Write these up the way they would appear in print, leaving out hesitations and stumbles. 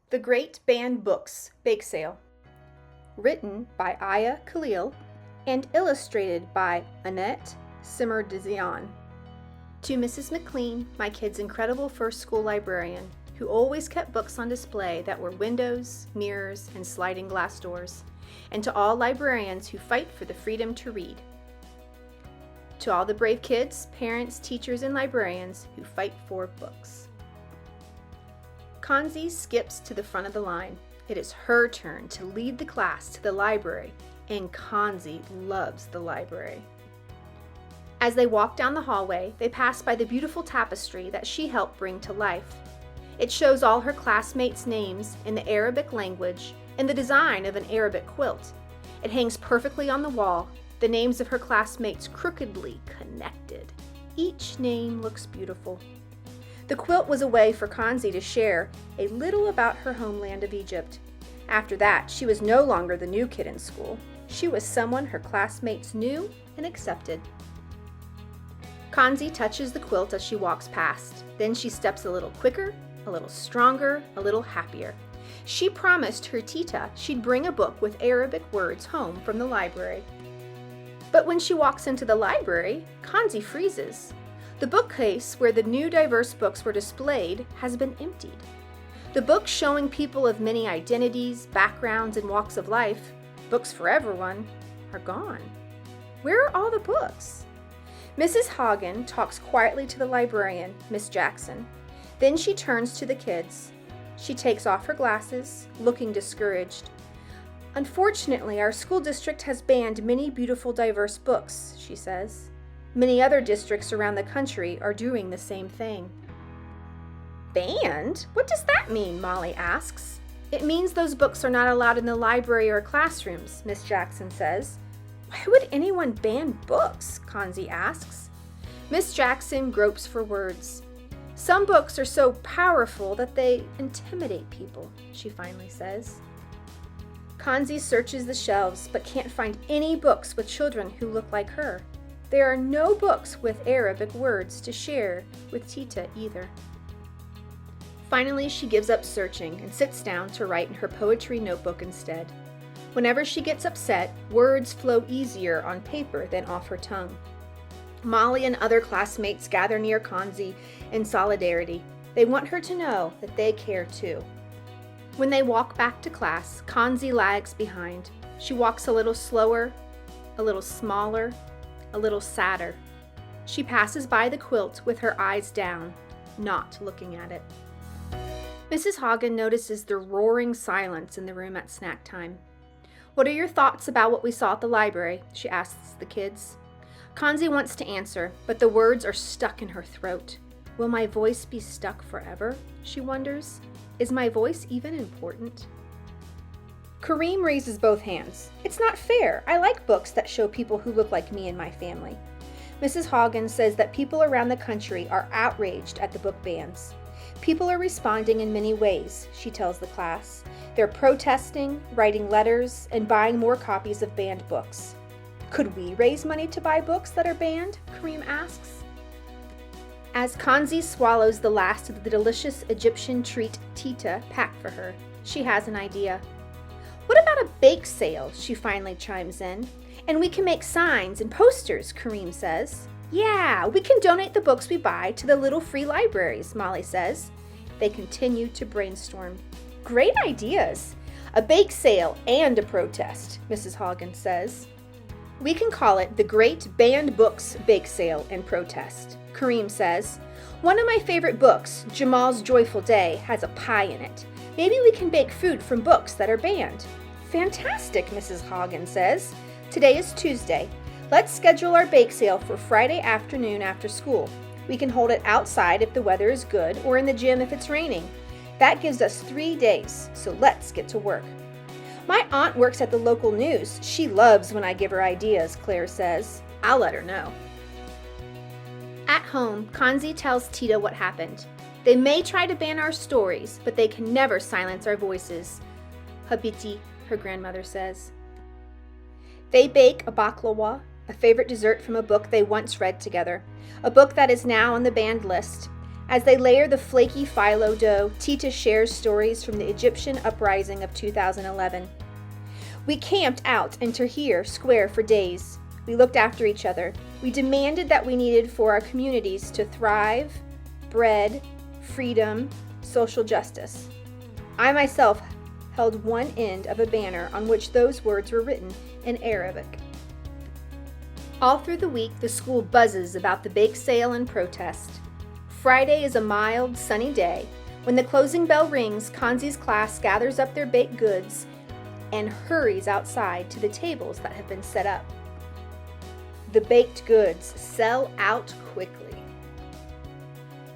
The Great Banned Books Bake Sale, written by Aya Khalil and illustrated by Annette Simmerdzian. To Mrs. McLean, my kid's incredible first school librarian, who always kept books on display that were windows, mirrors, and sliding glass doors, and to all librarians who fight for the freedom to read. To all the brave kids, parents, teachers, and librarians who fight for books. Kanzi skips to the front of the line. It is her turn to lead the class to the library, and Kanzi loves the library. As they walk down the hallway, they pass by the beautiful tapestry that she helped bring to life. It shows all her classmates' names in the Arabic language and the design of an Arabic quilt. It hangs perfectly on the wall, the names of her classmates crookedly connected. Each name looks beautiful. The quilt was a way for Kanzi to share a little about her homeland of Egypt. After that, she was no longer the new kid in school. She was someone her classmates knew and accepted. Kanzi touches the quilt as she walks past. Then she steps a little quicker, a little stronger, a little happier. She promised her tita she'd bring a book with Arabic words home from the library. But when she walks into the library, Kanzi freezes. The bookcase where the new diverse books were displayed has been emptied. The books showing people of many identities, backgrounds, and walks of life, books for everyone, are gone. Where are all the books? Mrs. Hagen talks quietly to the librarian, Miss Jackson. Then she turns to the kids. She takes off her glasses, looking discouraged. Unfortunately, our school district has banned many beautiful diverse books, she says. Many other districts around the country are doing the same thing. Banned? What does that mean? Molly asks. It means those books are not allowed in the library or classrooms, Miss Jackson says. Why would anyone ban books? Kanzi asks. Miss Jackson gropes for words. Some books are so powerful that they intimidate people, she finally says. Kanzi searches the shelves but can't find any books with children who look like her. There are no books with Arabic words to share with Tita either. Finally, she gives up searching and sits down to write in her poetry notebook instead. Whenever she gets upset, words flow easier on paper than off her tongue. Molly and other classmates gather near Kanzi in solidarity. They want her to know that they care too. When they walk back to class, Kanzi lags behind. She walks a little slower, a little smaller, a little sadder. She passes by the quilt with her eyes down, not looking at it. Mrs. Hagen notices the roaring silence in the room at snack time. What are your thoughts about what we saw at the library? She asks the kids. Kanzi wants to answer, but the words are stuck in her throat. Will my voice be stuck forever? She wonders. Is my voice even important? Kareem raises both hands. It's not fair. I like books that show people who look like me and my family. Mrs. Hagen says that people around the country are outraged at the book bans. People are responding in many ways, she tells the class. They're protesting, writing letters, and buying more copies of banned books. Could we raise money to buy books that are banned? Kareem asks. As Kanzi swallows the last of the delicious Egyptian treat Tita packed for her, she has an idea. What about a bake sale? She finally chimes in. And we can make signs and posters, Kareem says. Yeah, we can donate the books we buy to the little free libraries, Molly says. They continue to brainstorm. Great ideas. A bake sale and a protest, Mrs. Hagen says. We can call it the Great Banned Books Bake Sale and Protest, Kareem says. One of my favorite books, Jamal's Joyful Day, has a pie in it. Maybe we can bake food from books that are banned. Fantastic, Mrs. Hagen says. Today is Tuesday. Let's schedule our bake sale for Friday afternoon after school. We can hold it outside if the weather is good or in the gym if it's raining. That gives us 3 days, so let's get to work. My aunt works at the local news. She loves when I give her ideas, Claire says. I'll let her know. At home, Kanzi tells Tita what happened. They may try to ban our stories, but they can never silence our voices. Habiti, her grandmother says. They bake a baklava, a favorite dessert from a book they once read together, a book that is now on the banned list. As they layer the flaky phyllo dough, Tita shares stories from the Egyptian uprising of 2011. We camped out in Tahrir Square for days. We looked after each other. We demanded that we needed for our communities to thrive, bread, freedom, social justice. I myself held one end of a banner on which those words were written in Arabic. All through the week, the school buzzes about the bake sale and protest. Friday is a mild, sunny day. When the closing bell rings, Kanzi's class gathers up their baked goods and hurries outside to the tables that have been set up. The baked goods sell out quickly.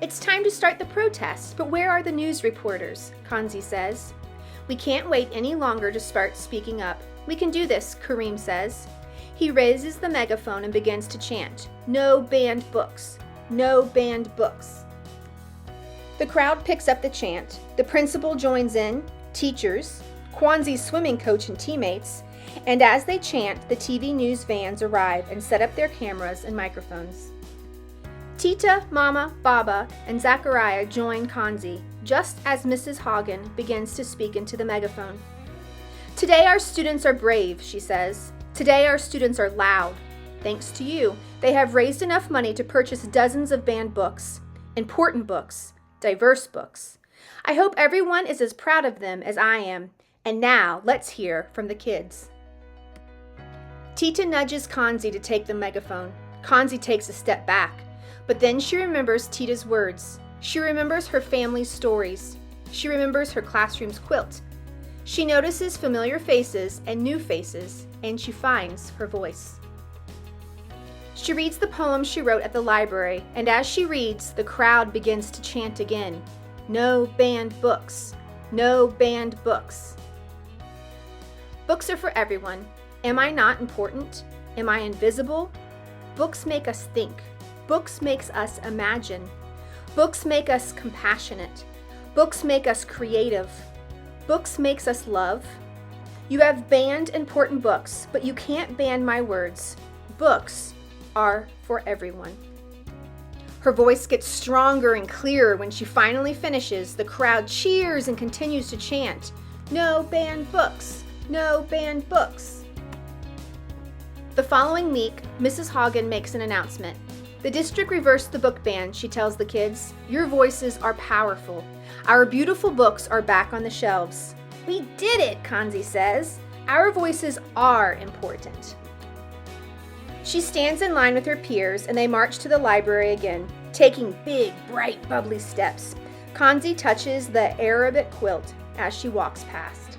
It's time to start the protest, but where are the news reporters? Kanzi says. We can't wait any longer to start speaking up. We can do this, Kareem says. He raises the megaphone and begins to chant, "No banned books, no banned books." The crowd picks up the chant. The principal joins in, teachers, Kwanzi's swimming coach and teammates, and as they chant, the TV news vans arrive and set up their cameras and microphones. Tita, Mama, Baba, and Zachariah join Kanzi, just as Mrs. Hagen begins to speak into the megaphone. Today our students are brave, she says. Today our students are loud. Thanks to you, they have raised enough money to purchase dozens of banned books, important books, diverse books. I hope everyone is as proud of them as I am. And now, let's hear from the kids. Tita nudges Kanzi to take the megaphone. Kanzi takes a step back, but then she remembers Tita's words. She remembers her family's stories. She remembers her classroom's quilt. She notices familiar faces and new faces, and she finds her voice. She reads the poem she wrote at the library, and as she reads, the crowd begins to chant again. No banned books. No banned books. Books are for everyone. Am I not important? Am I invisible? Books make us think. Books makes us imagine. Books make us compassionate. Books make us creative. Books makes us love. You have banned important books, but you can't ban my words. Books are for everyone. Her voice gets stronger and clearer when she finally finishes. The crowd cheers and continues to chant, "No banned books! No banned books!" The following week, Mrs. Hagen makes an announcement. The district reversed the book ban, she tells the kids. Your voices are powerful. Our beautiful books are back on the shelves. We did it, Kanzi says. Our voices are important. She stands in line with her peers and they march to the library again, taking big, bright, bubbly steps. Kanzi touches the Arabic quilt as she walks past.